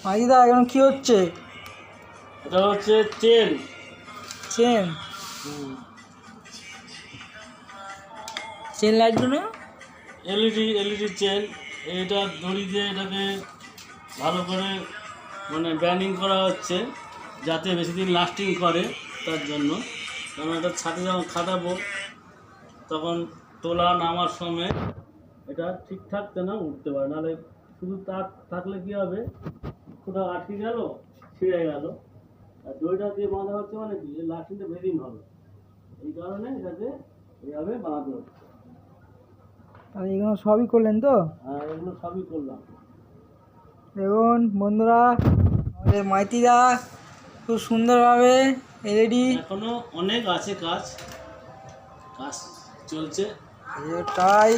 মাইদা এখন কি হচ্ছে? এটা হচ্ছে চেন। চেন চেন লাগবে না? LED chain. এটা দড়ি দিয়ে এটাকে ভালো করে মানে ব্যান্ডিং করা হচ্ছে যাতে বেশি দিন লাস্টিং করে, তার জন্য। কারণ এটা ছাদে যখন খাটাবো তখন তোলা নামার সময় এটা ঠিকঠাক যেন উঠতে পারে, নাহলে শুধু তার থাকলে কী হবে, কোথাও আটকে গেল, ছিঁড়ে গেল। আর দড়িটা দিয়ে বাঁধা হচ্ছে মানে কি, লাস্টিংটা বেশি দিন হবে, এই কারণে এটাকে এইভাবে বাঁধা হচ্ছে। আর এগুলো সবই করলেন তো? হ্যাঁ, এগুলো সবই করলাম। দেখুন বন্ধুরা, আমাদের মাইতিদা খুব সুন্দরভাবে এলইডি এখনো অনেক আছে কাজ চলছে। এটাই